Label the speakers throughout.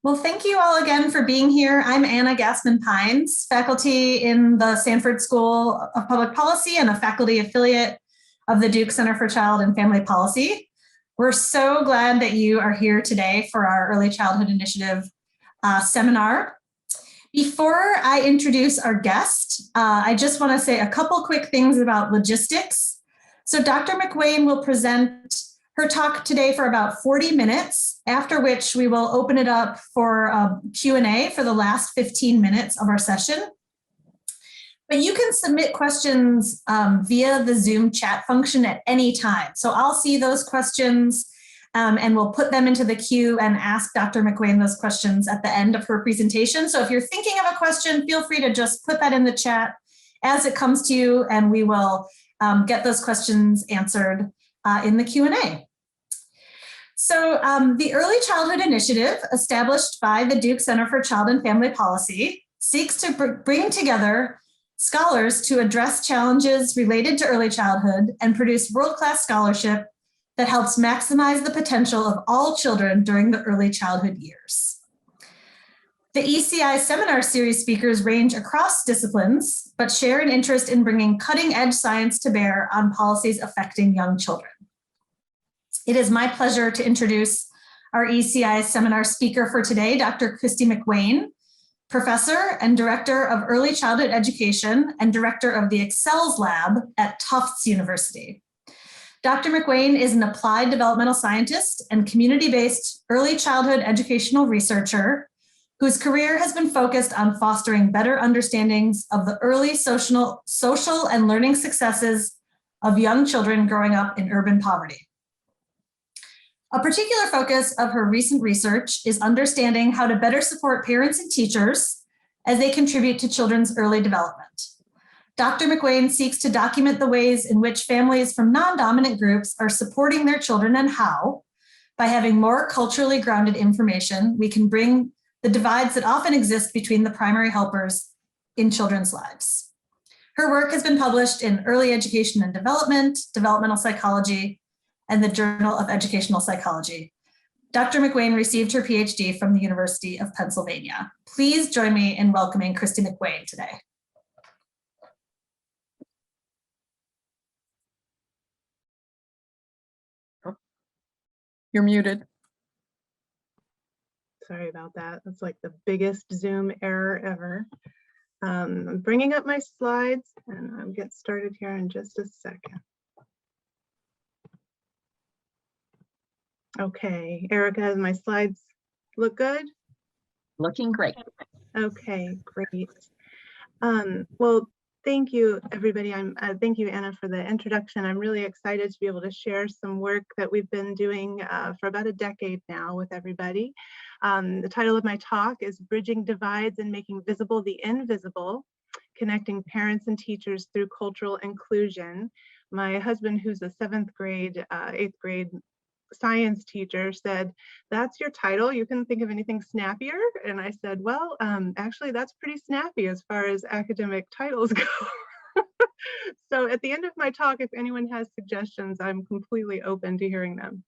Speaker 1: Well, thank you all again for being here. I'm Anna Gassman-Pines, faculty in the Sanford School of Public Policy and a faculty affiliate of the Duke Center for Child and Family Policy. We're so glad that you are here today for our Early Childhood Initiative seminar. Before I introduce our guest, I just want to say a couple quick things about logistics. So Dr. McWayne will present her talk today for about 40 minutes, after which we will open it up for a Q&A for the last 15 minutes of our session. But you can submit questions via the Zoom chat function at any time. So I'll see those questions and we'll put them into the queue and ask Dr. McWayne those questions at the end of her presentation. So if you're thinking of a question, feel free to just put that in the chat as it comes to you, and we will get those questions answered in the Q&A. So the Early Childhood Initiative, established by the Duke Center for Child and Family Policy, seeks to bring together scholars to address challenges related to early childhood and produce world-class scholarship that helps maximize the potential of all children during the early childhood years. The ECI seminar series speakers range across disciplines, but share an interest in bringing cutting-edge science to bear on policies affecting young children. It is my pleasure to introduce our ECI seminar speaker for today, Dr. Christy Mcqueen, Professor and Director of Early Childhood Education and Director of the Excels Lab at Tufts University. Dr. McWayne is an applied developmental scientist and community-based early childhood educational researcher whose career has been focused on fostering better understandings of the early social and learning successes of young children growing up in urban poverty. A particular focus of her recent research is understanding how to better support parents and teachers as they contribute to children's early development. Dr. McWayne seeks to document the ways in which families from non-dominant groups are supporting their children and how, by having more culturally grounded information, we can bring the divides that often exist between the primary helpers in children's lives. Her work has been published in Early Education and Development, Developmental Psychology, and the Journal of Educational Psychology. Dr. McWayne received her PhD from the University of Pennsylvania. Please join me in welcoming Christy Mcqueen today.
Speaker 2: You're muted.
Speaker 3: Sorry about that. That's like the biggest Zoom error ever. I'm bringing up my slides and I'll get started here in just a second. Okay, Erica, my slides look good?
Speaker 2: Looking great.
Speaker 3: Okay, great. Well, thank you, everybody. Thank you, Anna, for the introduction. I'm really excited to be able to share some work that we've been doing for about a decade now with everybody. The title of my talk is Bridging Divides and Making Visible the Invisible, Connecting Parents and Teachers Through Cultural Inclusion. My husband, who's a 8th grade science teacher, said, "That's your title, you can think of anything snappier?" And I said, well, actually that's pretty snappy as far as academic titles go. So at the end of my talk, if anyone has suggestions, I'm completely open to hearing them.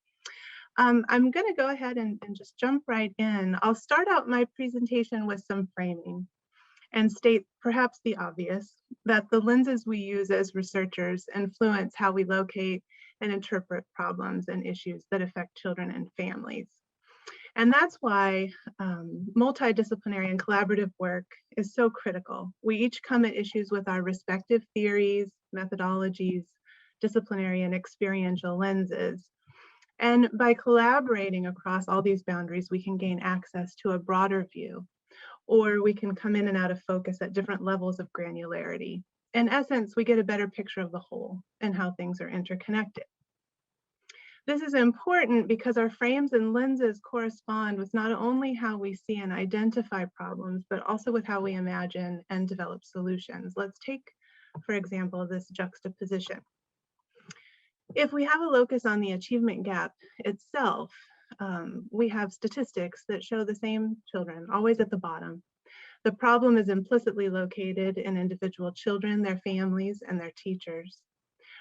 Speaker 3: I'm going to go ahead and just jump right in. I'll start out my presentation with some framing and state perhaps the obvious, that the lenses we use as researchers influence how we locate and interpret problems and issues that affect children and families. And that's why multidisciplinary and collaborative work is so critical. We each come at issues with our respective theories, methodologies, disciplinary and experiential lenses. And by collaborating across all these boundaries, we can gain access to a broader view, or we can come in and out of focus at different levels of granularity. In essence, we get a better picture of the whole and how things are interconnected. This is important because our frames and lenses correspond with not only how we see and identify problems, but also with how we imagine and develop solutions. Let's take, for example, this juxtaposition. If we have a locus on the achievement gap itself, we have statistics that show the same children, always at the bottom. The problem is implicitly located in individual children, their families, and their teachers.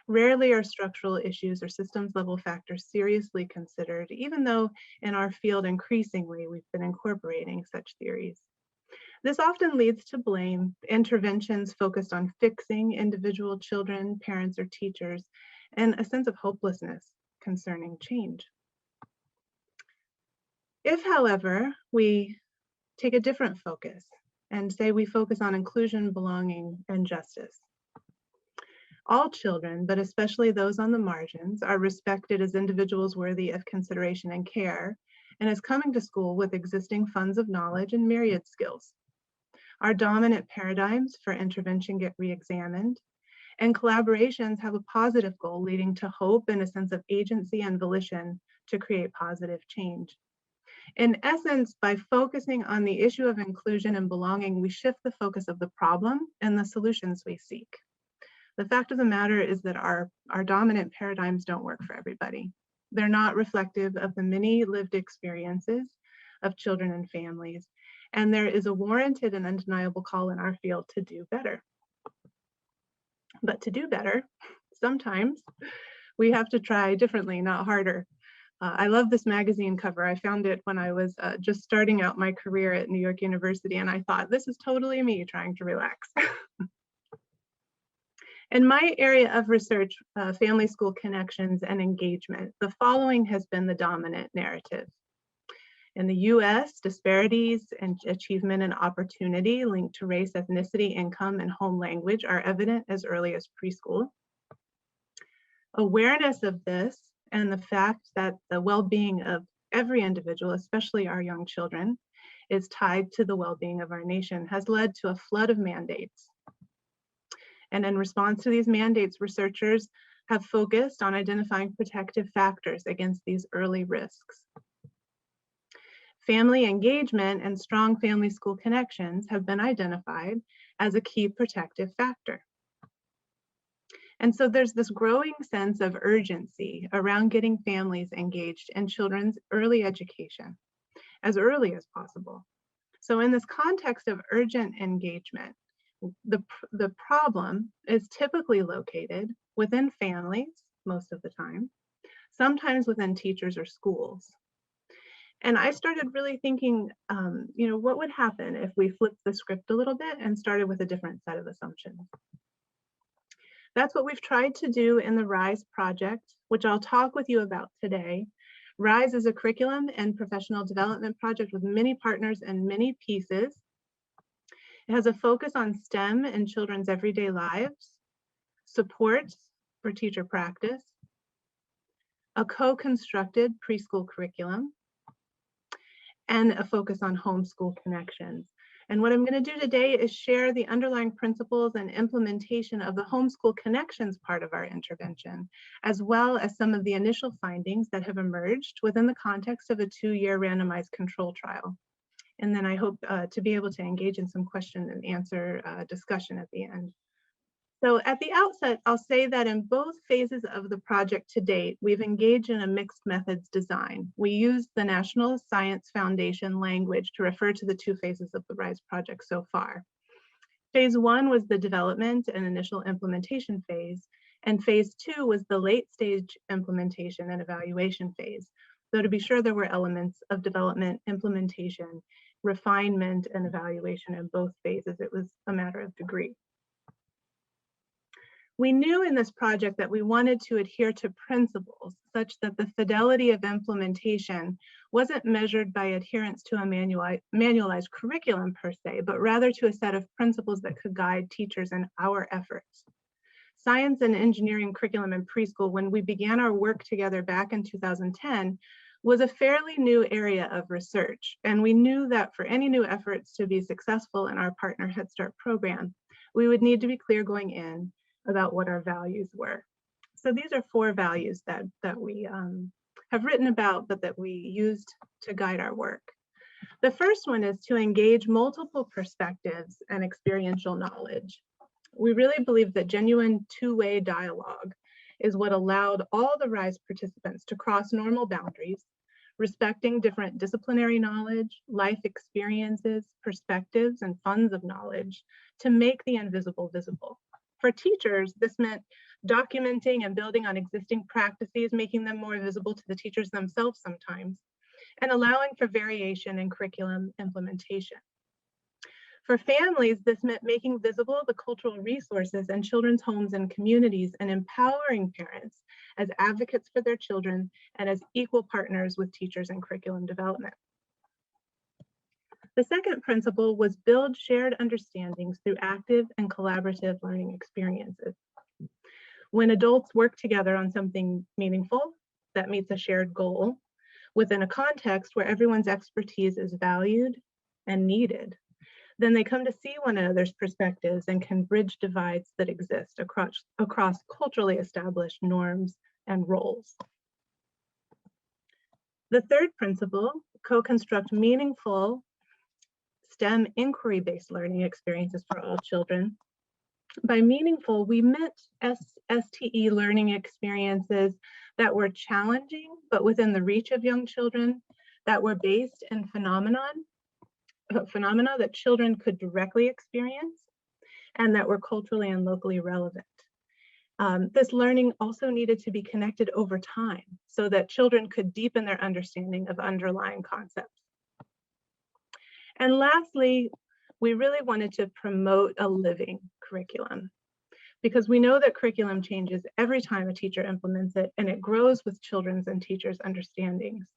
Speaker 3: Rarely are structural issues or systems level factors seriously considered, even though in our field increasingly we've been incorporating such theories. This often leads to blame, interventions focused on fixing individual children, parents, or teachers, and a sense of hopelessness concerning change. If, however, we take a different focus and say we focus on inclusion, belonging, and justice, all children, but especially those on the margins, are respected as individuals worthy of consideration and care, and as coming to school with existing funds of knowledge and myriad skills. Our dominant paradigms for intervention get re-examined, and collaborations have a positive goal leading to hope and a sense of agency and volition to create positive change. In essence, by focusing on the issue of inclusion and belonging, we shift the focus of the problem and the solutions we seek. The fact of the matter is that our dominant paradigms don't work for everybody. They're not reflective of the many lived experiences of children and families, and there is a warranted and undeniable call in our field to do better. But to do better, sometimes we have to try differently, not harder. I love this magazine cover. I found it when I was just starting out my career at New York University, and I thought, this is totally me trying to relax. In my area of research, family-school connections and engagement, the following has been the dominant narrative. In the US, disparities in achievement and opportunity linked to race, ethnicity, income, and home language are evident as early as preschool. Awareness of this and the fact that the well-being of every individual, especially our young children, is tied to the well-being of our nation has led to a flood of mandates. And in response to these mandates, researchers have focused on identifying protective factors against these early risks. Family engagement and strong family-school connections have been identified as a key protective factor. And so there's this growing sense of urgency around getting families engaged in children's early education as early as possible. So in this context of urgent engagement, the problem is typically located within families most of the time, sometimes within teachers or schools. And I started really thinking, what would happen if we flipped the script a little bit and started with a different set of assumptions? That's what we've tried to do in the RISE project, which I'll talk with you about today. RISE is a curriculum and professional development project with many partners and many pieces. It has a focus on STEM in children's everyday lives, support for teacher practice, a co-constructed preschool curriculum, and a focus on homeschool connections. And what I'm going to do today is share the underlying principles and implementation of the homeschool connections part of our intervention, as well as some of the initial findings that have emerged within the context of a 2-year randomized control trial. And then I hope to be able to engage in some question and answer discussion at the end. So at the outset, I'll say that in both phases of the project to date, we've engaged in a mixed methods design. We used the National Science Foundation language to refer to the 2 phases of the RISE project so far. Phase 1 was the development and initial implementation phase, and phase 2 was the late stage implementation and evaluation phase. So to be sure, there were elements of development, implementation, refinement, and evaluation in both phases. It was a matter of degree. We knew in this project that we wanted to adhere to principles such that the fidelity of implementation wasn't measured by adherence to a manualized curriculum per se, but rather to a set of principles that could guide teachers in our efforts. Science and engineering curriculum in preschool, when we began our work together back in 2010, was a fairly new area of research. And we knew that for any new efforts to be successful in our Partner Head Start program, we would need to be clear going in about what our values were. So these are 4 values that we have written about, but that we used to guide our work. The first one is to engage multiple perspectives and experiential knowledge. We really believe that genuine 2-way dialogue is what allowed all the RISE participants to cross normal boundaries, respecting different disciplinary knowledge, life experiences, perspectives, and funds of knowledge to make the invisible visible. For teachers, this meant documenting and building on existing practices, making them more visible to the teachers themselves sometimes, and allowing for variation in curriculum implementation. For families, this meant making visible the cultural resources in children's homes and communities and empowering parents as advocates for their children and as equal partners with teachers in curriculum development. The second principle was build shared understandings through active and collaborative learning experiences. When adults work together on something meaningful that meets a shared goal within a context where everyone's expertise is valued and needed, then they come to see one another's perspectives and can bridge divides that exist across culturally established norms and roles. The third principle, co-construct meaningful STEM inquiry-based learning experiences for all children. By meaningful, we meant STE learning experiences that were challenging, but within the reach of young children, that were based in phenomena that children could directly experience, and that were culturally and locally relevant. This learning also needed to be connected over time so that children could deepen their understanding of underlying concepts. And lastly, we really wanted to promote a living curriculum because we know that curriculum changes every time a teacher implements it, and it grows with children's and teachers' understandings.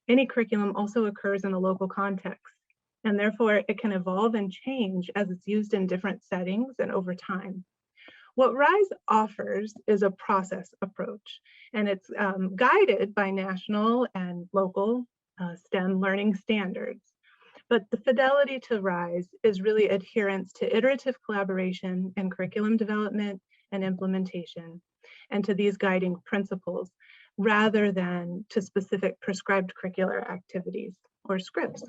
Speaker 3: Any curriculum also occurs in a local context, and therefore it can evolve and change as it's used in different settings and over time. What RISE offers is a process approach, and it's guided by national and local STEM learning standards. But the fidelity to RISE is really adherence to iterative collaboration in curriculum development and implementation, and to these guiding principles, rather than to specific prescribed curricular activities or scripts.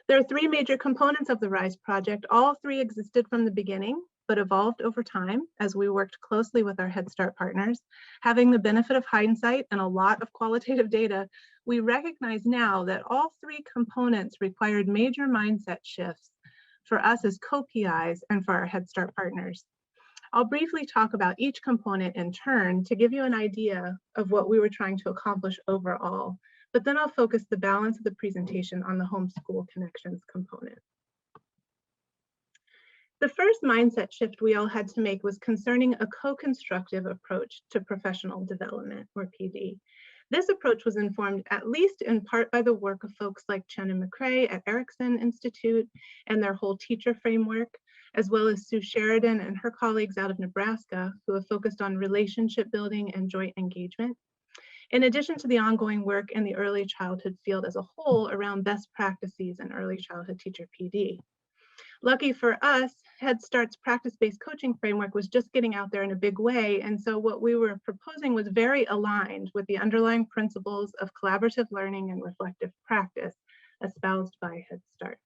Speaker 3: There are three major components of the RISE project. All three existed from the beginning, but evolved over time as we worked closely with our Head Start partners. Having the benefit of hindsight and a lot of qualitative data, we recognize now that all three components required major mindset shifts for us as co-PIs and for our Head Start partners. I'll briefly talk about each component in turn to give you an idea of what we were trying to accomplish overall, but then I'll focus the balance of the presentation on the homeschool connections component. The first mindset shift we all had to make was concerning a co-constructive approach to professional development, or PD. This approach was informed at least in part by the work of folks like Christy Mcwane at Erickson Institute and their whole teacher framework, as well as Sue Sheridan and her colleagues out of Nebraska who have focused on relationship building and joint engagement, in addition to the ongoing work in the early childhood field as a whole around best practices in early childhood teacher PD. Lucky for us, Head Start's practice-based coaching framework was just getting out there in a big way, and so what we were proposing was very aligned with the underlying principles of collaborative learning and reflective practice espoused by Head Start.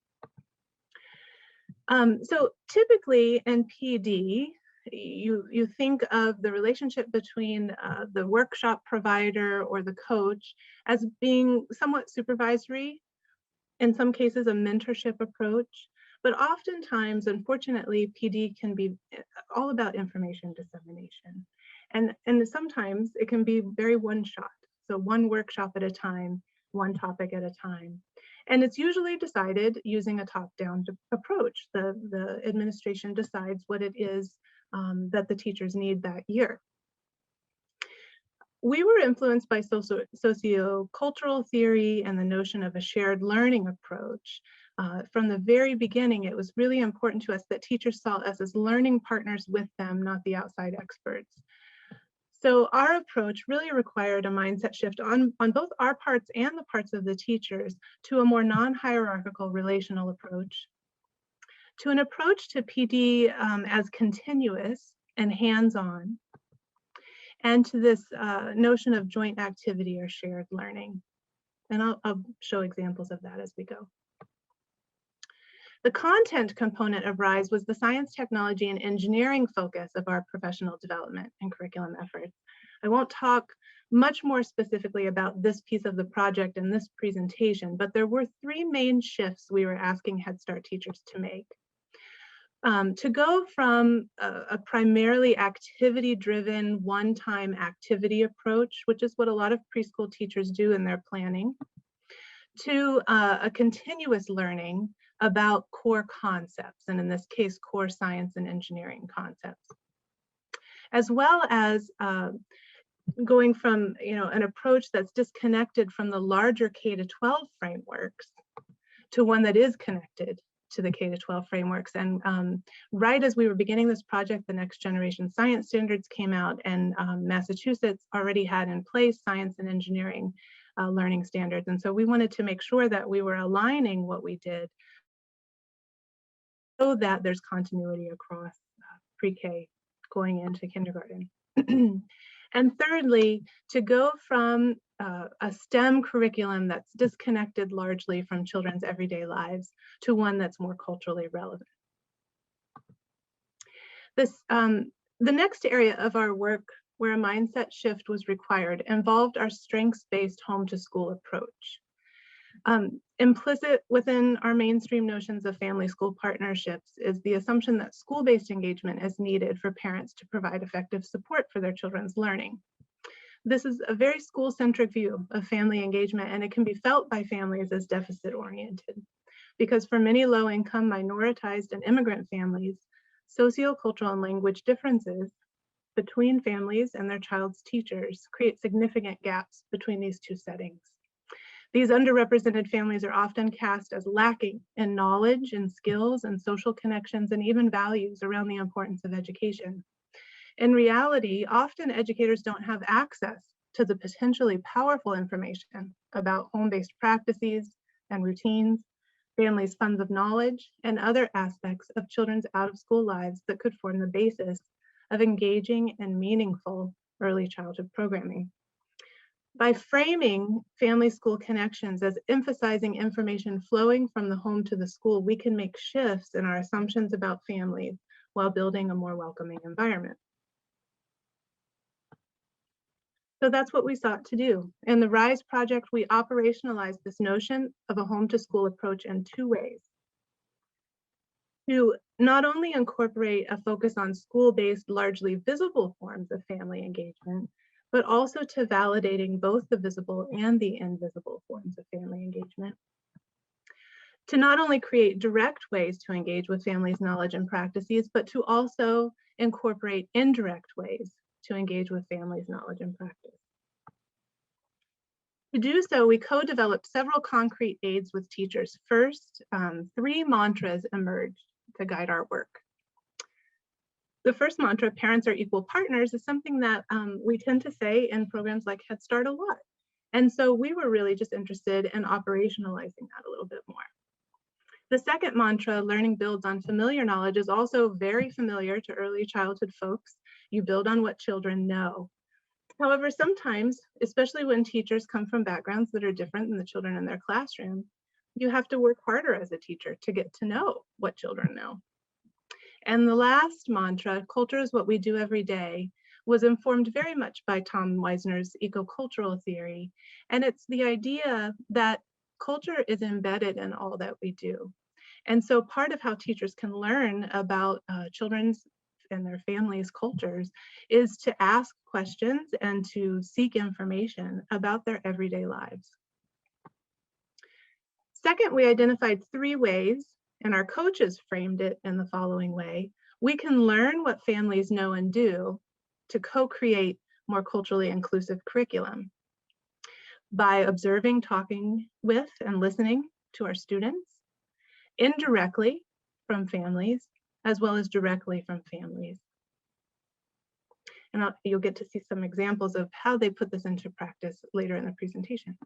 Speaker 3: So typically in PD, you think of the relationship between the workshop provider or the coach as being somewhat supervisory, in some cases a mentorship approach. But oftentimes, unfortunately, PD can be all about information dissemination. And sometimes it can be very one-shot. So one workshop at a time, one topic at a time. And it's usually decided using a top-down approach. The administration decides what it is that the teachers need that year. We were influenced by socio-cultural theory and the notion of a shared learning approach. From the very beginning, it was really important to us that teachers saw us as learning partners with them, not the outside experts. So our approach really required a mindset shift on both our parts and the parts of the teachers to a more non-hierarchical relational approach, to an approach to PD as continuous and hands-on, and to this notion of joint activity or shared learning. And I'll show examples of that as we go. The content component of RISE was the science, technology, and engineering focus of our professional development and curriculum efforts. I won't talk much more specifically about this piece of the project in this presentation, but there were three main shifts we were asking Head Start teachers to make. To go from a primarily activity-driven, one-time activity approach, which is what a lot of preschool teachers do in their planning, to a continuous learning about core concepts, and in this case, core science and engineering concepts, as well as going from an approach that's disconnected from the larger K-12 frameworks to one that is connected to the K-12 frameworks. And right as we were beginning this project, the Next Generation Science Standards came out, and Massachusetts already had in place science and engineering learning standards. And so we wanted to make sure that we were aligning what we did so that there's continuity across pre-K going into kindergarten. And thirdly, to go from a STEM curriculum that's disconnected largely from children's everyday lives to one that's more culturally relevant. The next area of our work where a mindset shift was required involved our strengths-based home-to-school approach. Implicit within our mainstream notions of family-school partnerships is the assumption that school-based engagement is needed for parents to provide effective support for their children's learning. This is a very school-centric view of family engagement, and it can be felt by families as deficit-oriented, because for many low-income, minoritized, and immigrant families, sociocultural and language differences between families and their child's teachers create significant gaps between these two settings. These underrepresented families are often cast as lacking in knowledge and skills and social connections and even values around the importance of education. In reality, often educators don't have access to the potentially powerful information about home-based practices and routines, families' funds of knowledge, and other aspects of children's out-of-school lives that could form the basis of engaging and meaningful early childhood programming. By framing family-school connections as emphasizing information flowing from the home to the school, we can make shifts in our assumptions about families while building a more welcoming environment. So that's what we sought to do. In the RISE project, we operationalized this notion of a home-to-school approach in two ways. To not only incorporate a focus on school-based, largely visible forms of family engagement, but also to validating both the visible and the invisible forms of family engagement. To not only create direct ways to engage with families' knowledge and practices, but to also incorporate indirect ways to engage with families' knowledge and practice. To do so, we co-developed several concrete aids with teachers. First, 3 mantras emerged to guide our work. The first mantra, parents are equal partners, is something that we tend to say in programs like Head Start a lot. And so we were really just interested in operationalizing that a little bit more. The second mantra, learning builds on familiar knowledge, is also very familiar to early childhood folks. You build on what children know. However, sometimes, especially when teachers come from backgrounds that are different than the children in their classroom, you have to work harder as a teacher to get to know what children know. And the last mantra, culture is what we do every day, was informed very much by Tom Weisner's eco-cultural theory. And it's the idea that culture is embedded in all that we do. And so part of how teachers can learn about children's and their families' cultures is to ask questions and to seek information about their everyday lives. Second, we identified 3 ways, and our coaches framed it in the following way: we can learn what families know and do to co-create more culturally inclusive curriculum by observing, talking with, and listening to our students, indirectly from families, as well as directly from families. And you'll get to see some examples of how they put this into practice later in the presentation.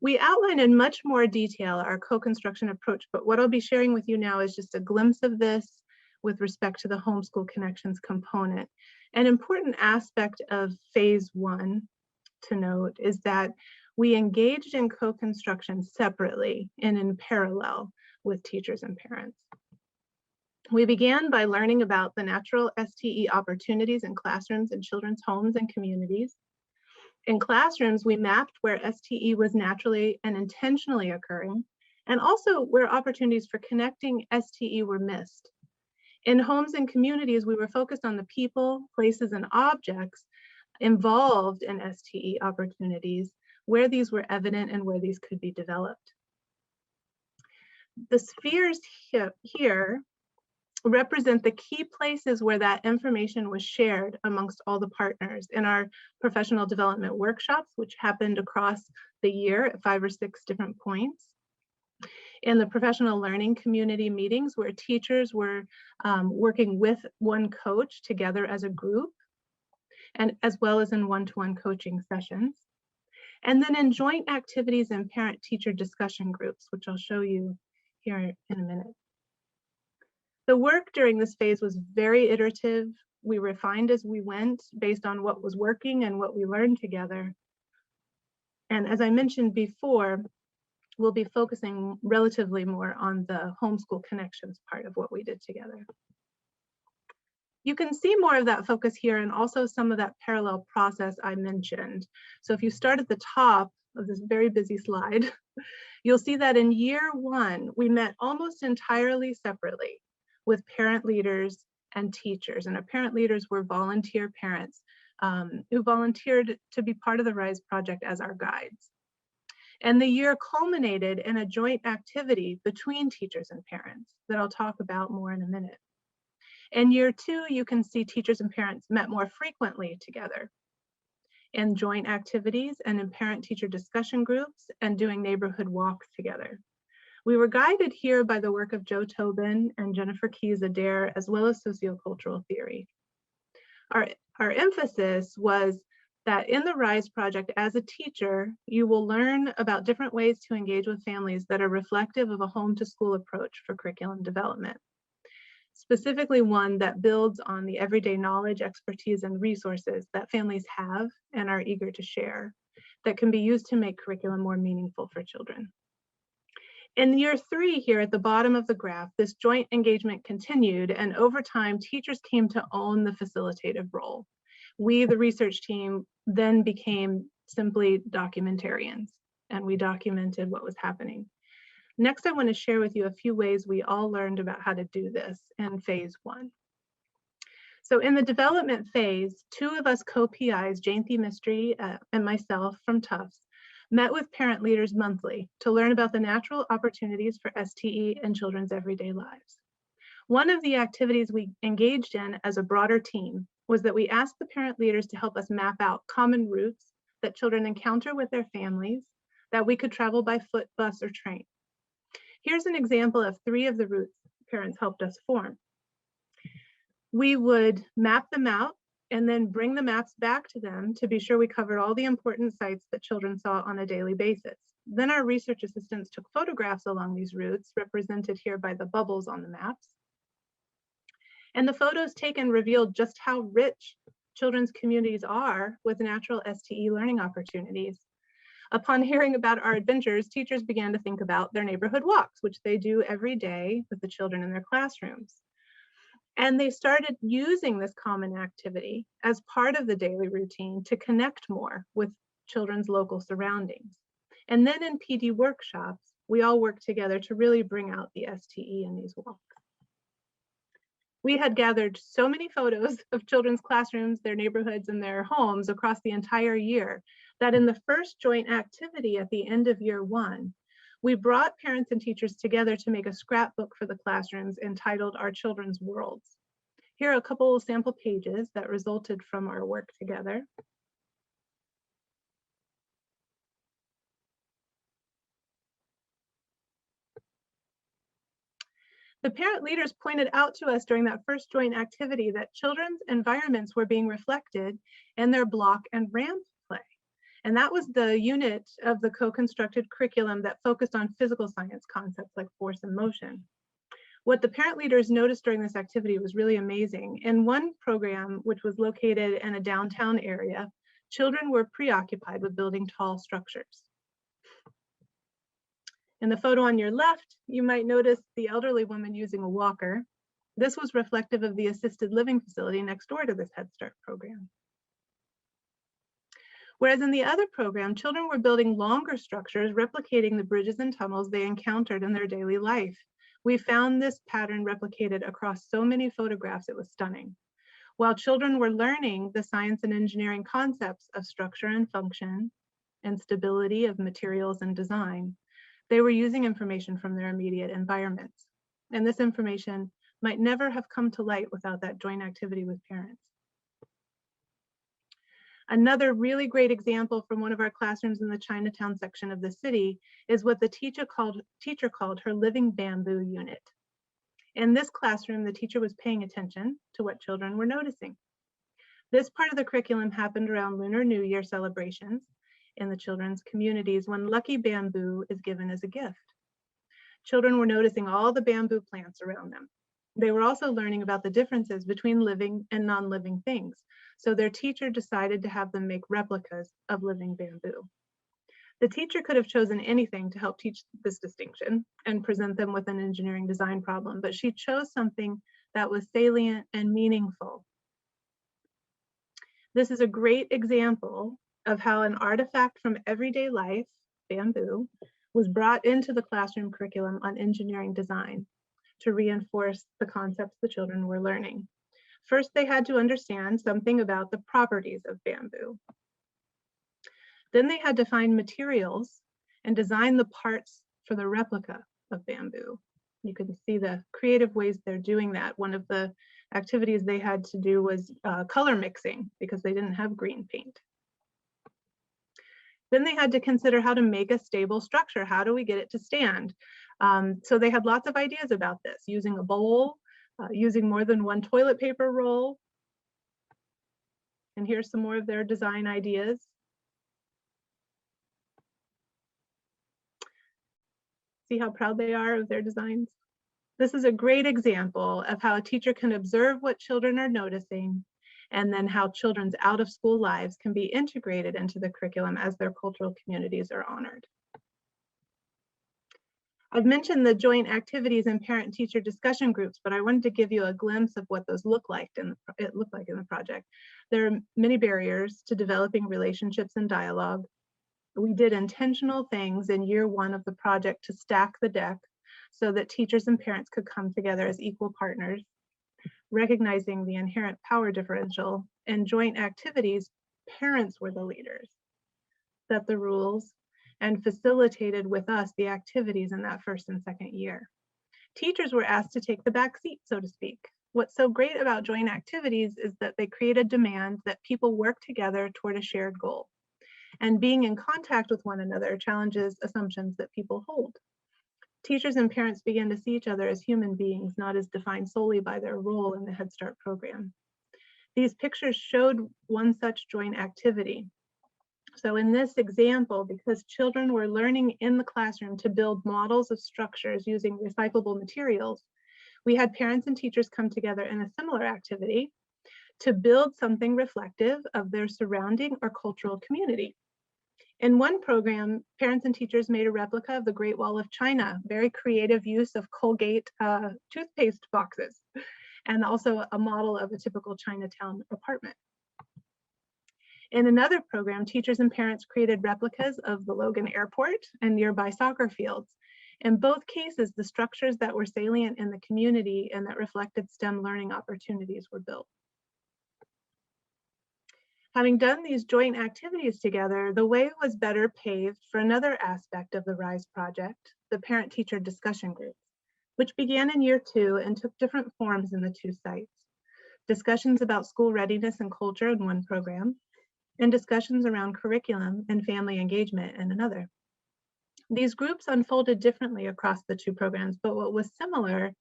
Speaker 3: We outline in much more detail our co-construction approach, but what I'll be sharing with you now is just a glimpse of this with respect to the homeschool connections component. An important aspect of phase 1 to note is that we engaged in co-construction separately and in parallel with teachers and parents. We began by learning about the natural STE opportunities in classrooms and children's homes and communities. In classrooms, we mapped where STE was naturally and intentionally occurring and also where opportunities for connecting STE were missed. In homes and communities, we were focused on the people, places, and objects involved in STE opportunities, where these were evident and where these could be developed. The spheres here represent the key places where that information was shared amongst all the partners in our professional development workshops, which happened across the year at 5 or 6 different points. In the professional learning community meetings where teachers were working with one coach together as a group, and as well as in one-to-one coaching sessions. And then in joint activities and parent-teacher discussion groups, which I'll show you here in a minute. The work during this phase was very iterative. We refined as we went based on what was working and what we learned together. And as I mentioned before, we'll be focusing relatively more on the homeschool connections part of what we did together. You can see more of that focus here and also some of that parallel process I mentioned. So if you start at the top of this very busy slide, you'll see that in year 1, we met almost entirely separately with parent leaders and teachers. And our parent leaders were volunteer parents who volunteered to be part of the RISE project as our guides. And the year culminated in a joint activity between teachers and parents that I'll talk about more in a minute. In year 2, you can see teachers and parents met more frequently together in joint activities and in parent-teacher discussion groups and doing neighborhood walks together. We were guided here by the work of Joe Tobin and Jennifer Keyes Adair, as well as sociocultural theory. Our emphasis was that in the RISE project, as a teacher, you will learn about different ways to engage with families that are reflective of a home-to-school approach for curriculum development. Specifically one that builds on the everyday knowledge, expertise, and resources that families have and are eager to share that can be used to make curriculum more meaningful for children. In year 3 here at the bottom of the graph, this joint engagement continued, and over time, teachers came to own the facilitative role. We, the research team, then became simply documentarians, and we documented what was happening. Next, I want to share with you a few ways we all learned about how to do this in phase 1. So in the development phase, 2 of us co-PIs, Jane Themistry and myself from Tufts, met with parent leaders monthly to learn about the natural opportunities for STE in children's everyday lives. One of the activities we engaged in as a broader team was that we asked the parent leaders to help us map out common routes that children encounter with their families that we could travel by foot, bus, or train. Here's an example of 3 of the routes parents helped us form. We would map them out and then bring the maps back to them to be sure we covered all the important sites that children saw on a daily basis. Then our research assistants took photographs along these routes, represented here by the bubbles on the maps. And the photos taken revealed just how rich children's communities are with natural STE learning opportunities. Upon hearing about our adventures, teachers began to think about their neighborhood walks, which they do every day with the children in their classrooms. And they started using this common activity as part of the daily routine to connect more with children's local surroundings. And then in PD workshops, we all worked together to really bring out the STE in these walks. We had gathered so many photos of children's classrooms, their neighborhoods, and their homes across the entire year that in the first joint activity at the end of year 1, we brought parents and teachers together to make a scrapbook for the classrooms entitled Our Children's Worlds. Here are a couple of sample pages that resulted from our work together. The parent leaders pointed out to us during that first joint activity that children's environments were being reflected in their block and ramp play. And that was the unit of the co-constructed curriculum that focused on physical science concepts like force and motion. What the parent leaders noticed during this activity was really amazing. In one program, which was located in a downtown area, children were preoccupied with building tall structures. In the photo on your left, you might notice the elderly woman using a walker. This was reflective of the assisted living facility next door to this Head Start program. Whereas in the other program, children were building longer structures, replicating the bridges and tunnels they encountered in their daily life. We found this pattern replicated across so many photographs, it was stunning. While children were learning the science and engineering concepts of structure and function and stability of materials and design, they were using information from their immediate environments. And this information might never have come to light without that joint activity with parents. Another really great example from one of our classrooms in the Chinatown section of the city is what the teacher called her living bamboo unit. In this classroom, the teacher was paying attention to what children were noticing. This part of the curriculum happened around Lunar New Year celebrations in the children's communities when lucky bamboo is given as a gift. Children were noticing all the bamboo plants around them. They were also learning about the differences between living and non-living things. So their teacher decided to have them make replicas of living bamboo. The teacher could have chosen anything to help teach this distinction and present them with an engineering design problem, but she chose something that was salient and meaningful. This is a great example of how an artifact from everyday life, bamboo, was brought into the classroom curriculum on engineering design to reinforce the concepts the children were learning. First, they had to understand something about the properties of bamboo. Then they had to find materials and design the parts for the replica of bamboo. You can see the creative ways they're doing that. One of the activities they had to do was color mixing because they didn't have green paint. Then they had to consider how to make a stable structure. How do we get it to stand? So they had lots of ideas about this, using a bowl, using more than one toilet paper roll. And here's some more of their design ideas. See how proud they are of their designs? This is a great example of how a teacher can observe what children are noticing and then how children's out-of-school lives can be integrated into the curriculum as their cultural communities are honored. I've mentioned the joint activities and parent-teacher discussion groups, but I wanted to give you a glimpse of what those look like in the project. There are many barriers to developing relationships and dialogue. We did intentional things in year one of the project to stack the deck so that teachers and parents could come together as equal partners, recognizing the inherent power differential. In joint activities, parents were the leaders, set the rules, and facilitated with us the activities in that first and second year. Teachers were asked to take the back seat, so to speak. What's so great about joint activities is that they create a demand that people work together toward a shared goal. And being in contact with one another challenges assumptions that people hold. Teachers and parents begin to see each other as human beings, not as defined solely by their role in the Head Start program. These pictures showed one such joint activity. So in this example, because children were learning in the classroom to build models of structures using recyclable materials, we had parents and teachers come together in a similar activity to build something reflective of their surrounding or cultural community. In one program, parents and teachers made a replica of the Great Wall of China, very creative use of Colgate toothpaste boxes, and also a model of a typical Chinatown apartment. In another program, teachers and parents created replicas of the Logan Airport and nearby soccer fields. In both cases, the structures that were salient in the community and that reflected STEM learning opportunities were built. Having done these joint activities together, the way was better paved for another aspect of the RISE project, the parent-teacher discussion groups, which began in year 2 and took different forms in the 2 sites. Discussions about school readiness and culture in one program, and discussions around curriculum and family engagement in another. These groups unfolded differently across the 2 programs, but what was similar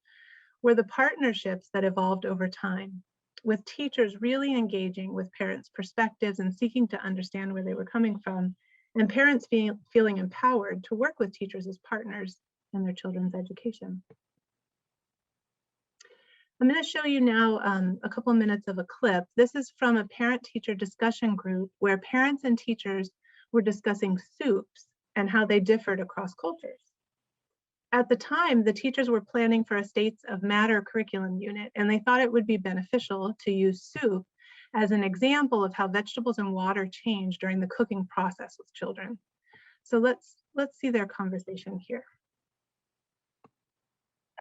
Speaker 3: were the partnerships that evolved over time, with teachers really engaging with parents' perspectives and seeking to understand where they were coming from, and parents feeling empowered to work with teachers as partners in their children's education. I'm going to show you now a couple of minutes of a clip. This is from a parent-teacher discussion group where parents and teachers were discussing soups and how they differed across cultures. At the time, the teachers were planning for a States of Matter curriculum unit, and they thought it would be beneficial to use soup as an example of how vegetables and water change during the cooking process with children. So let's see their conversation here.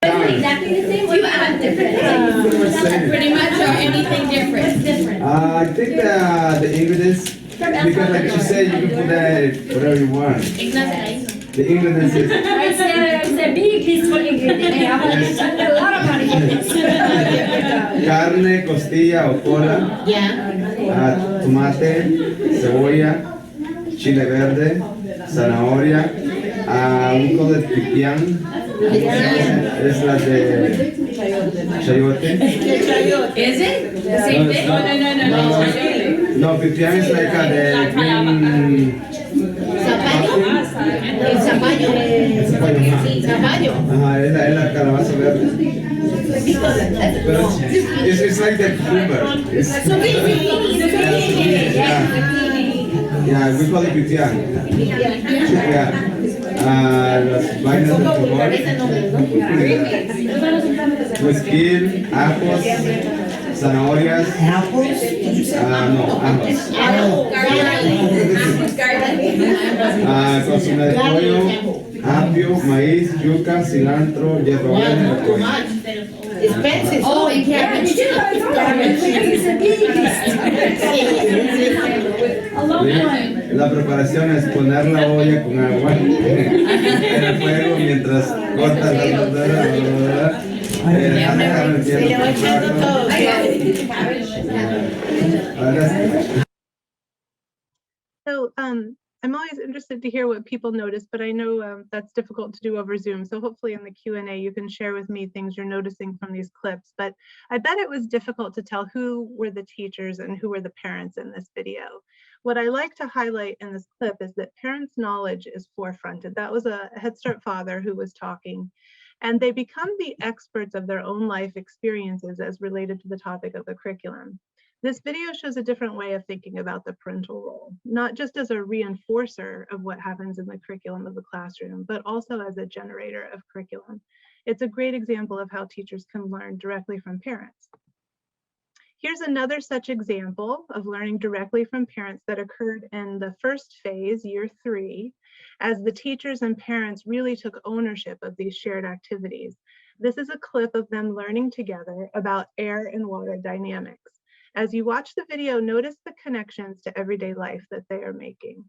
Speaker 4: Exactly the same, or you add different? Pretty much, or anything different?
Speaker 5: I think the ingredients, because like she said, you can put that whatever you want.
Speaker 4: Exactly.
Speaker 5: The ingredients is
Speaker 4: It's a big list for ingredients. A lot of ingredients.
Speaker 5: carne, costilla o cola,
Speaker 4: Yeah.
Speaker 5: tomate, cebolla, chile verde, zanahoria, un poco de pipián, es la de chayote.
Speaker 4: Is it? The same thing? No.
Speaker 5: No, pipián is like the green.
Speaker 4: Zapallo.
Speaker 5: Ajá, es la calabaza verde. Pero it's like the cucumber. Yeah, we call it pipián. Yeah. Las vainas de fútbol. Mezquil, ajos, zanahorias. No, ajos. Cocina de pollo, apio, maíz, yuca, cilantro, hierbabuena.
Speaker 4: Oh, and cabbage.
Speaker 5: La preparación es poner la olla con agua en el fuego mientras cortas la verdura.
Speaker 3: So I'm always interested to hear what people notice, but I know that's difficult to do over Zoom. So hopefully in the Q&A, you can share with me things you're noticing from these clips. But I bet it was difficult to tell who were the teachers and who were the parents in this video. What I like to highlight in this clip is that parents' knowledge is forefronted. That was a Head Start father who was talking, and they become the experts of their own life experiences as related to the topic of the curriculum. This video shows a different way of thinking about the parental role, not just as a reinforcer of what happens in the curriculum of the classroom, but also as a generator of curriculum. It's a great example of how teachers can learn directly from parents. Here's another such example of learning directly from parents that occurred in the first phase, year 3, as the teachers and parents really took ownership of these shared activities. This is a clip of them learning together about air and water dynamics. As you watch the video, notice the connections to everyday life that they are making.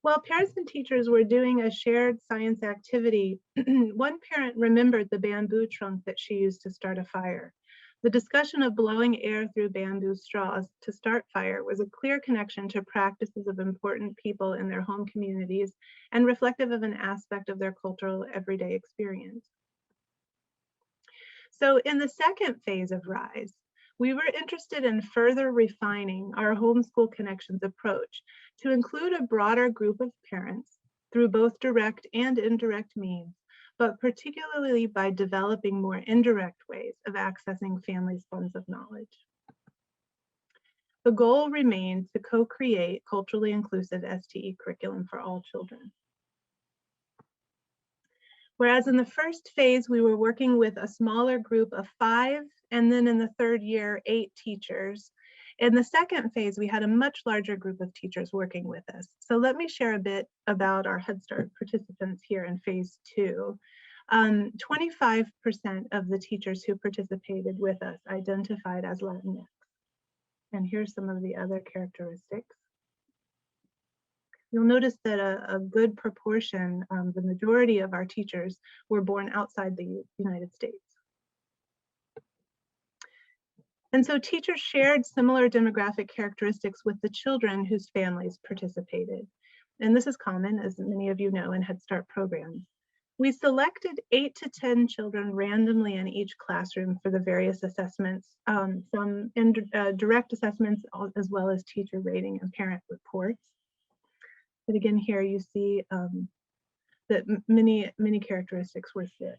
Speaker 3: While parents and teachers were doing a shared science activity, one parent remembered the bamboo trunk that she used to start a fire. The discussion of blowing air through bamboo straws to start fire was a clear connection to practices of important people in their home communities and reflective of an aspect of their cultural everyday experience. So in the second phase of RISE, we were interested in further refining our homeschool connections approach to include a broader group of parents through both direct and indirect means, but particularly by developing more indirect ways of accessing families' funds of knowledge. The goal remains to co-create culturally inclusive STE curriculum for all children. Whereas in the first phase, we were working with a smaller group of 5, and then in the third year, 8 teachers. In the second phase, we had a much larger group of teachers working with us. So let me share a bit about our Head Start participants here in phase 2. 25% of the teachers who participated with us identified as Latinx. And here's some of the other characteristics. You'll notice that a good proportion, the majority of our teachers were born outside the United States. And so teachers shared similar demographic characteristics with the children whose families participated. And this is common, as many of you know, in Head Start programs. We selected 8 to 10 children randomly in each classroom for the various assessments, some direct assessments as well as teacher rating and parent reports. But again, here you see that many characteristics were fit.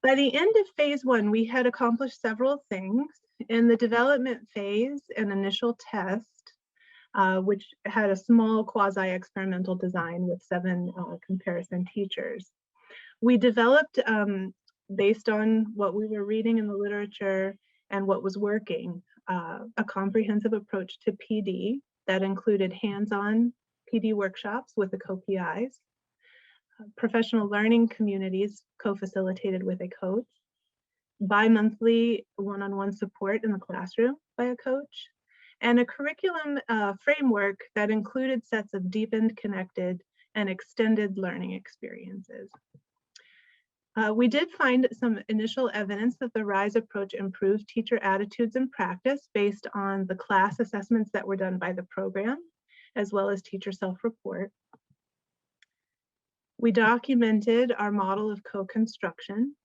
Speaker 3: By the end of phase 1, we had accomplished several things. In the development phase, an initial test, which had a small quasi-experimental design with 7 comparison teachers. We developed, based on what we were reading in the literature and what was working, a comprehensive approach to PD that included hands-on PD workshops with the co-PIs, professional learning communities co-facilitated with a coach, bi-monthly one-on-one support in the classroom by a coach, and a curriculum framework that included sets of deepened, connected, and extended learning experiences. We did find some initial evidence that the RISE approach improved teacher attitudes and practice based on the class assessments that were done by the program, as well as teacher self-report. We documented our model of co-construction,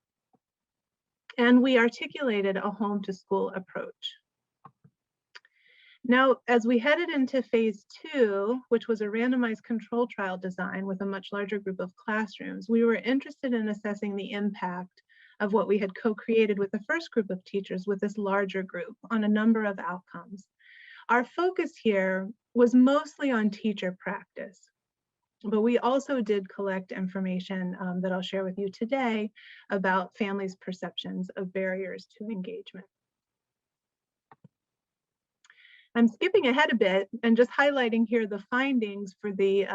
Speaker 3: and we articulated a home to school approach. Now, as we headed into phase 2, which was a randomized control trial design with a much larger group of classrooms, we were interested in assessing the impact of what we had co-created with the first group of teachers with this larger group on a number of outcomes. Our focus here was mostly on teacher practice, but we also did collect information that I'll share with you today about families' perceptions of barriers to engagement. I'm skipping ahead a bit and just highlighting here the findings for the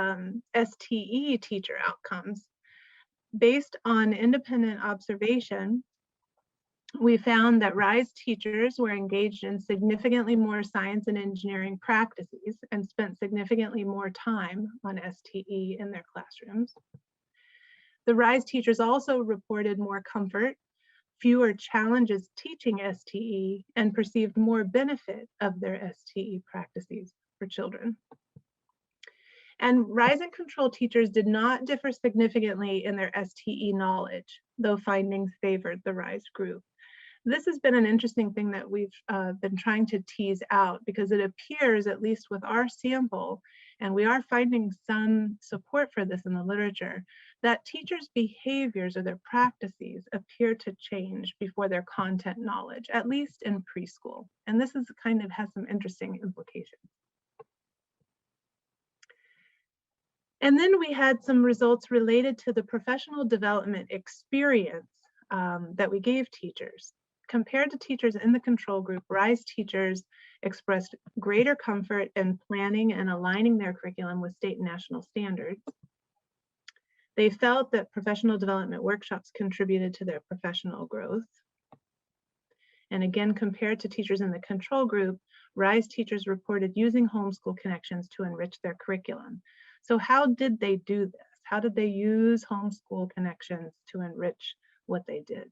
Speaker 3: STE teacher outcomes. Based on independent observation, we found that RISE teachers were engaged in significantly more science and engineering practices and spent significantly more time on STE in their classrooms. The RISE teachers also reported more comfort, fewer challenges teaching STE, and perceived more benefit of their STE practices for children. And RISE and control teachers did not differ significantly in their STE knowledge, though findings favored the RISE group. This has been an interesting thing that we've been trying to tease out, because it appears, at least with our sample, and we are finding some support for this in the literature, that teachers' behaviors or their practices appear to change before their content knowledge, at least in preschool. And this is kind of has some interesting implications. And then we had some results related to the professional development experience that we gave teachers. Compared to teachers in the control group, RISE teachers expressed greater comfort in planning and aligning their curriculum with state and national standards. They felt that professional development workshops contributed to their professional growth. And again, compared to teachers in the control group, RISE teachers reported using homeschool connections to enrich their curriculum. So how did they do this? How did they use homeschool connections to enrich what they did?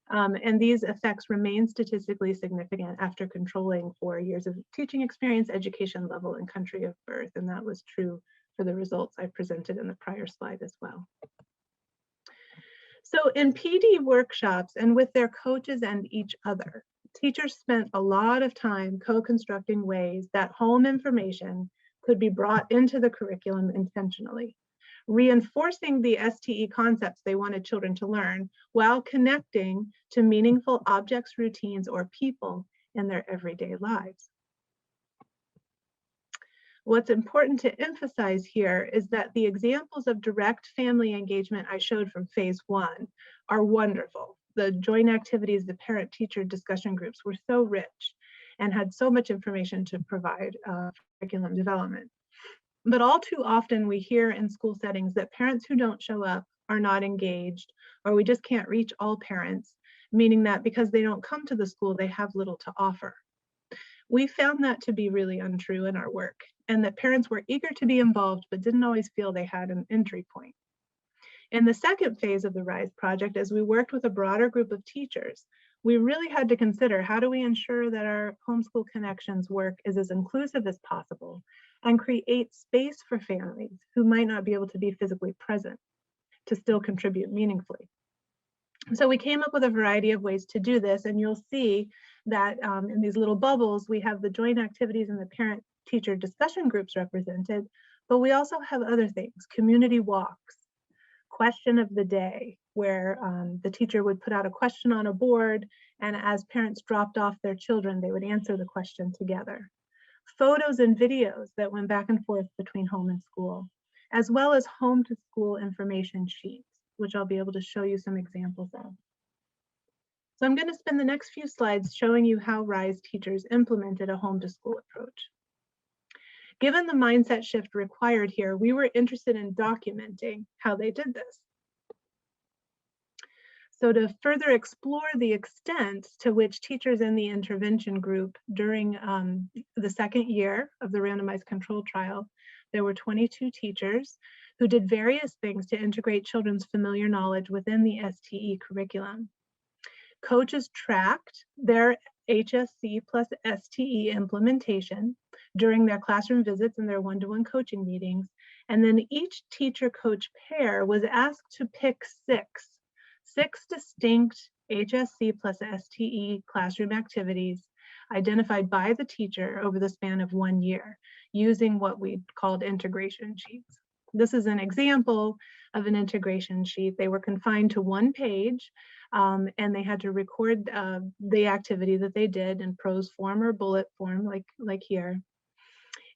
Speaker 3: And these effects remain statistically significant after controlling for years of teaching experience, education level, and country of birth. And that was true for the results I presented in the prior slide as well. So in PD workshops and with their coaches and each other, teachers spent a lot of time co-constructing ways that home information could be brought into the curriculum intentionally, reinforcing the STE concepts they wanted children to learn while connecting to meaningful objects, routines, or people in their everyday lives. What's important to emphasize here is that the examples of direct family engagement I showed from phase 1 are wonderful. The joint activities, the parent-teacher discussion groups were so rich and had so much information to provide curriculum development. But all too often we hear in school settings that parents who don't show up are not engaged, or we just can't reach all parents, meaning that because they don't come to the school, they have little to offer. We found that to be really untrue in our work, and that parents were eager to be involved, but didn't always feel they had an entry point. In the second phase of the RISE project, as we worked with a broader group of teachers, we really had to consider, how do we ensure that our Homeschool Connections work is as inclusive as possible and create space for families who might not be able to be physically present to still contribute meaningfully. So we came up with a variety of ways to do this, and you'll see that in these little bubbles, we have the joint activities and the parent-teacher discussion groups represented, but we also have other things, community walks, question of the day, where the teacher would put out a question on a board, and as parents dropped off their children, they would answer the question together. Photos and videos that went back and forth between home and school, as well as home to school information sheets, which I'll be able to show you some examples of. So I'm going to spend the next few slides showing you how RISE teachers implemented a home to school approach. Given the mindset shift required here, we were interested in documenting how they did this. So to further explore the extent to which teachers in the intervention group during the second year of the randomized control trial, there were 22 teachers who did various things to integrate children's familiar knowledge within the STE curriculum. Coaches tracked their HSC plus STE implementation during their classroom visits and their one-to-one coaching meetings. And then each teacher-coach pair was asked to pick six distinct HSC plus STE classroom activities identified by the teacher over the span of 1 year using what we called integration sheets. This is an example of an integration sheet. They were confined to 1 page and they had to record the activity that they did in prose form or bullet form like here.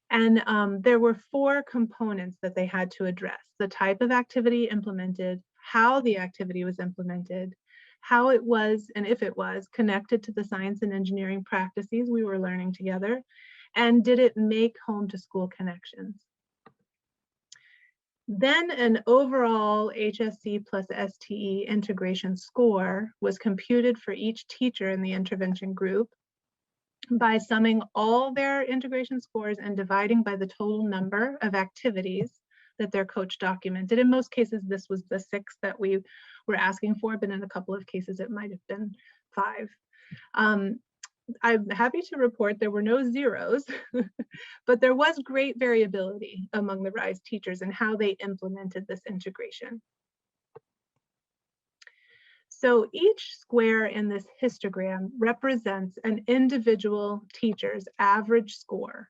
Speaker 3: And there were 4 components that they had to address: the type of activity implemented, how the activity was implemented, how it was, and if it was, connected to the science and engineering practices we were learning together, and did it make home to school connections. Then an overall HSC plus STE integration score was computed for each teacher in the intervention group by summing all their integration scores and dividing by the total number of activities that their coach documented. In most cases, this was the 6 that we were asking for, but in a couple of cases, it might have been 5. I'm happy to report there were no zeros, but there was great variability among the RISE teachers and how they implemented this integration. So each square in this histogram represents an individual teacher's average score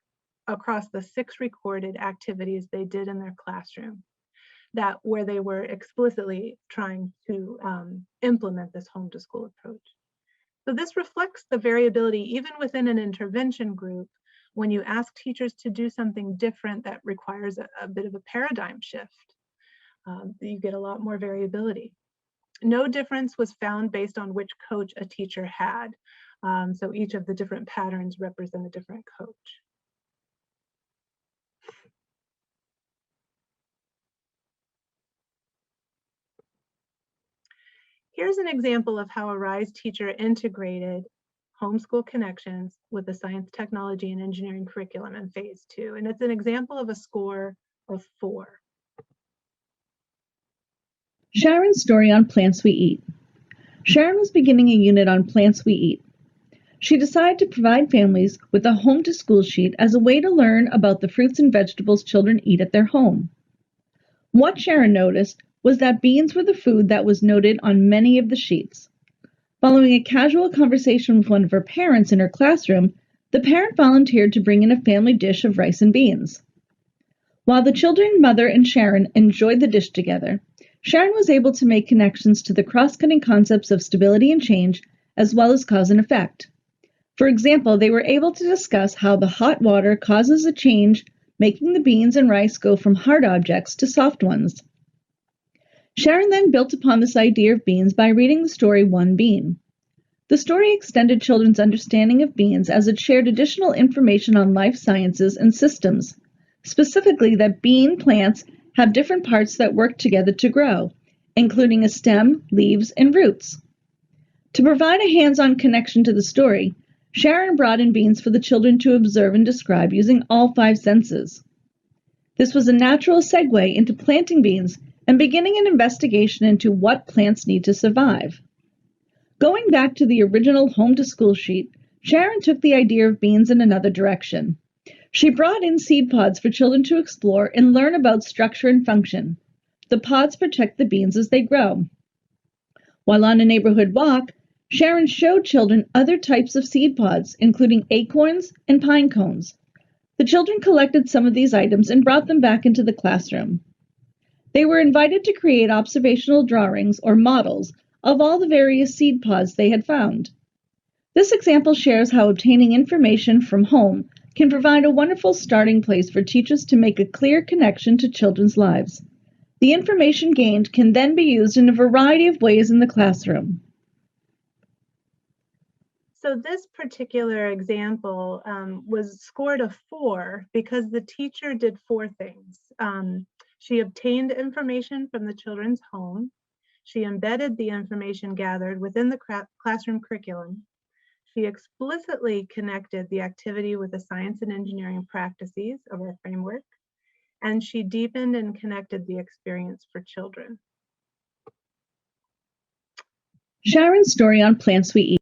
Speaker 3: across the 6 recorded activities they did in their classroom, where they were explicitly trying to implement this home to school approach. So this reflects the variability even within an intervention group. When you ask teachers to do something different that requires a bit of a paradigm shift, you get a lot more variability. No difference was found based on which coach a teacher had. So each of the different patterns represent a different coach. Here's an example of how a RISE teacher integrated homeschool connections with the science, technology, and engineering curriculum in phase 2. And it's an example of a score of 4.
Speaker 6: Sharon's story on plants we eat. Sharon was beginning a unit on plants we eat. She decided to provide families with a home to school sheet as a way to learn about the fruits and vegetables children eat at their home. What Sharon noticed was that beans were the food that was noted on many of the sheets. Following a casual conversation with one of her parents in her classroom, the parent volunteered to bring in a family dish of rice and beans. While the children, mother, and Sharon enjoyed the dish together, Sharon was able to make connections to the cross-cutting concepts of stability and change, as well as cause and effect. For example, they were able to discuss how the hot water causes a change, making the beans and rice go from hard objects to soft ones. Sharon then built upon this idea of beans by reading the story One Bean. The story extended children's understanding of beans as it shared additional information on life sciences and systems, specifically that bean plants have different parts that work together to grow, including a stem, leaves, and roots. To provide a hands-on connection to the story, Sharon brought in beans for the children to observe and describe using all 5 senses. This was a natural segue into planting beans and beginning an investigation into what plants need to survive. Going back to the original home to school sheet, Sharon took the idea of beans in another direction. She brought in seed pods for children to explore and learn about structure and function. The pods protect the beans as they grow. While on a neighborhood walk, Sharon showed children other types of seed pods, including acorns and pine cones. The children collected some of these items and brought them back into the classroom. They were invited to create observational drawings or models of all the various seed pods they had found. This example shares how obtaining information from home can provide a wonderful starting place for teachers to make a clear connection to children's lives. The information gained can then be used in a variety of ways in the classroom.
Speaker 3: So this particular example was scored a 4 because the teacher did 4 things. She obtained information from the children's home. She embedded the information gathered within the classroom curriculum. She explicitly connected the activity with the science and engineering practices of our framework, and she deepened and connected the experience for children.
Speaker 6: Sharon's story on plants we eat.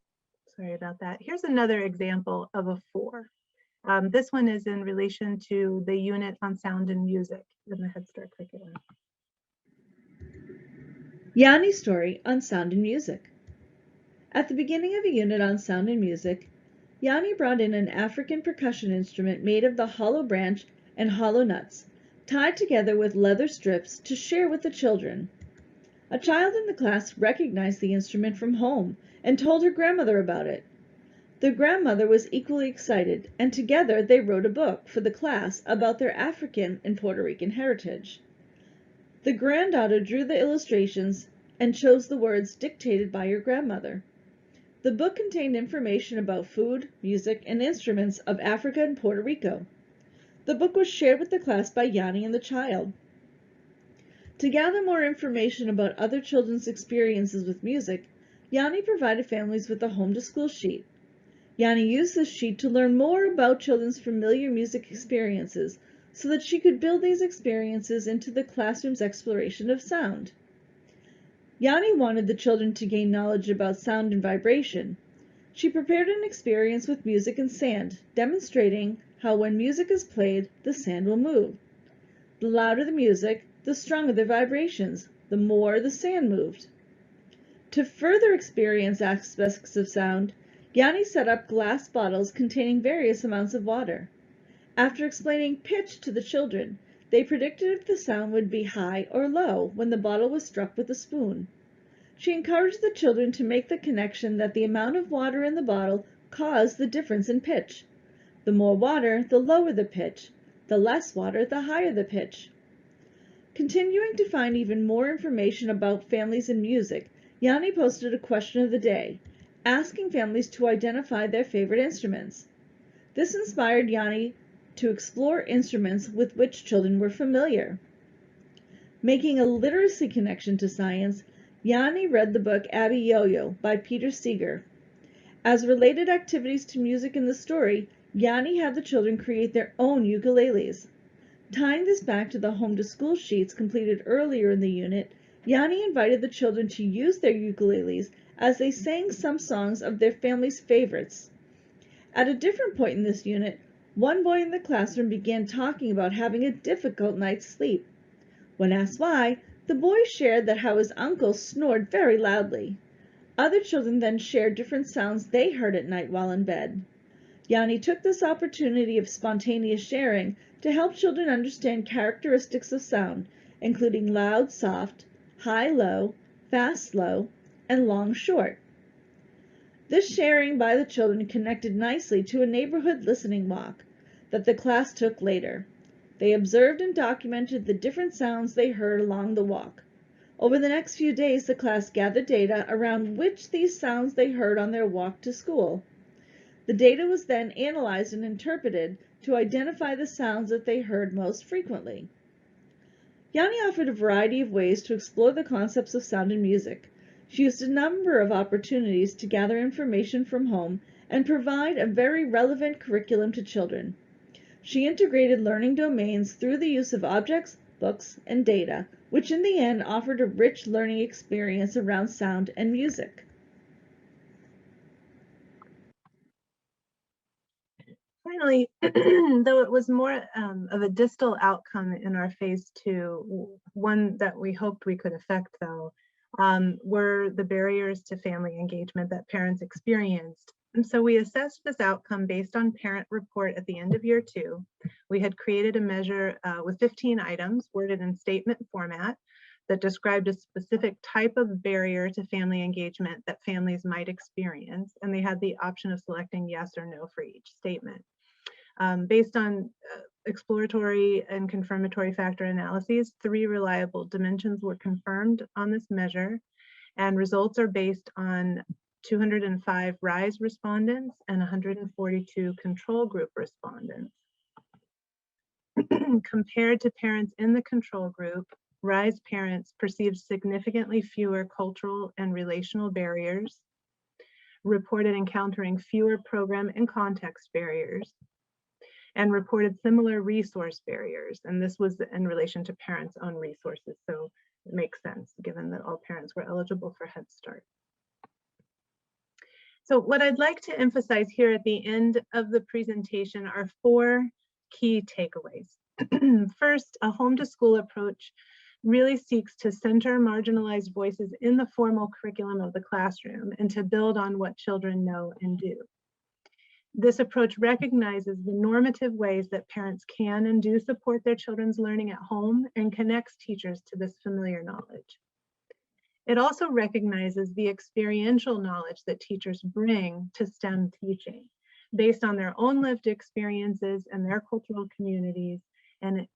Speaker 3: Sorry about that. Here's another example of a 4. This one is in relation to the unit on sound and music in the Head Start curriculum.
Speaker 6: Yanni's story on sound and music. At the beginning of a unit on sound and music, Yanni brought in an African percussion instrument made of the hollow branch and hollow nuts, tied together with leather strips to share with the children. A child in the class recognized the instrument from home and told her grandmother about it. The grandmother was equally excited, and together they wrote a book for the class about their African and Puerto Rican heritage. The granddaughter drew the illustrations and chose the words dictated by her grandmother. The book contained information about food, music, and instruments of Africa and Puerto Rico. The book was shared with the class by Yanni and the child. To gather more information about other children's experiences with music, Yanni provided families with a home-to-school sheet. Yanni used this sheet to learn more about children's familiar music experiences so that she could build these experiences into the classroom's exploration of sound. Yanni wanted the children to gain knowledge about sound and vibration. She prepared an experience with music and sand, demonstrating how when music is played, the sand will move. The louder the music, the stronger the vibrations, the more the sand moved. To further experience aspects of sound, Yanni set up glass bottles containing various amounts of water. After explaining pitch to the children, they predicted if the sound would be high or low when the bottle was struck with a spoon. She encouraged the children to make the connection that the amount of water in the bottle caused the difference in pitch. The more water, the lower the pitch. The less water, the higher the pitch. Continuing to find even more information about families and music, Yanni posted a question of the day, asking families to identify their favorite instruments. This inspired Yanni to explore instruments with which children were familiar. Making a literacy connection to science, Yanni read the book Abby Yo-Yo by Peter Seeger. As related activities to music in the story, Yanni had the children create their own ukuleles. Tying this back to the home-to-school sheets completed earlier in the unit, Yanni invited the children to use their ukuleles as they sang some songs of their family's favorites. At a different point in this unit, one boy in the classroom began talking about having a difficult night's sleep. When asked why, the boy shared that how his uncle snored very loudly. Other children then shared different sounds they heard at night while in bed. Yanni took this opportunity of spontaneous sharing to help children understand characteristics of sound, including loud, soft, high, low, fast, slow, and long, short. This sharing by the children connected nicely to a neighborhood listening walk that the class took later. They observed and documented the different sounds they heard along the walk. Over the next few days, the class gathered data around which these sounds they heard on their walk to school. The data was then analyzed and interpreted to identify the sounds that they heard most frequently. Yanni offered a variety of ways to explore the concepts of sound and music. She used a number of opportunities to gather information from home and provide a very relevant curriculum to children. She integrated learning domains through the use of objects, books, and data, which in the end offered a rich learning experience around sound and music.
Speaker 3: Finally, though it was more of a distal outcome in our phase 2, one that we hoped we could affect though, were the barriers to family engagement that parents experienced. And so we assessed this outcome based on parent report at the end of year 2. We had created a measure with 15 items worded in statement format that described a specific type of barrier to family engagement that families might experience. And they had the option of selecting yes or no for each statement. Based on exploratory and confirmatory factor analyses, 3 reliable dimensions were confirmed on this measure, and results are based on 205 RISE respondents and 142 control group respondents. Compared to parents in the control group, RISE parents perceived significantly fewer cultural and relational barriers, reported encountering fewer program and context barriers, and reported similar resource barriers. And this was in relation to parents' own resources. So it makes sense given that all parents were eligible for Head Start. So what I'd like to emphasize here at the end of the presentation are 4 key takeaways. First, a home to school approach really seeks to center marginalized voices in the formal curriculum of the classroom and to build on what children know and do. This approach recognizes the normative ways that parents can and do support their children's learning at home and connects teachers to this familiar knowledge. It also recognizes the experiential knowledge that teachers bring to STEM teaching based on their own lived experiences and their cultural communities and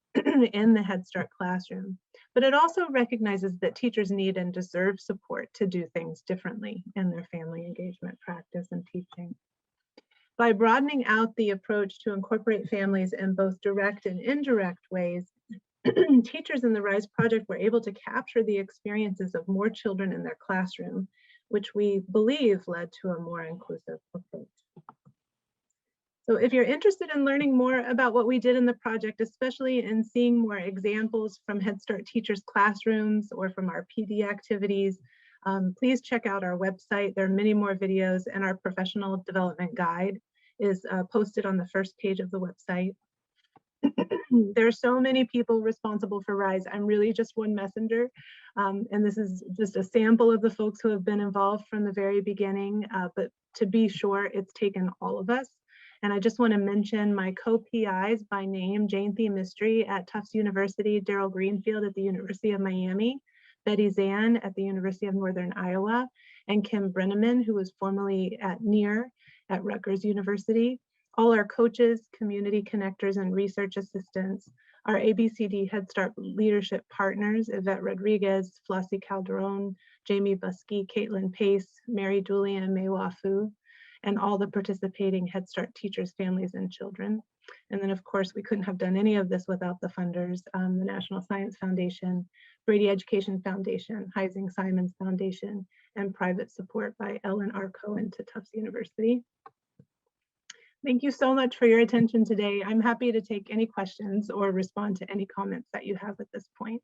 Speaker 3: in the Head Start classroom. But it also recognizes that teachers need and deserve support to do things differently in their family engagement practice and teaching. By broadening out the approach to incorporate families in both direct and indirect ways, teachers in the RISE project were able to capture the experiences of more children in their classroom, which we believe led to a more inclusive approach. So if you're interested in learning more about what we did in the project, especially in seeing more examples from Head Start teachers' classrooms or from our PD activities, please check out our website. There are many more videos, and our professional development guide is posted on the first page of the website. There are so many people responsible for RISE. I'm really just one messenger. And this is just a sample of the folks who have been involved from the very beginning. But to be sure, it's taken all of us. And I just want to mention my co-PIs by name: Jane Mystery at Tufts University, Daryl Greenfield at the University of Miami, Betty Zan at the University of Northern Iowa, and Kim Brenneman, who was formerly at NEAR at Rutgers University. All our coaches, community connectors, and research assistants, our ABCD Head Start leadership partners: Yvette Rodriguez, Flossie Calderon, Jamie Buskey, Caitlin Pace, Mary Julian, and Mei Wafu, and all the participating Head Start teachers, families, and children. And then, of course, we couldn't have done any of this without the funders: the National Science Foundation, Brady Education Foundation, Heising Simons Foundation, and private support by Ellen R. Cohen to Tufts University. Thank you so much for your attention today. I'm happy to take any questions or respond to any comments that you have at this point.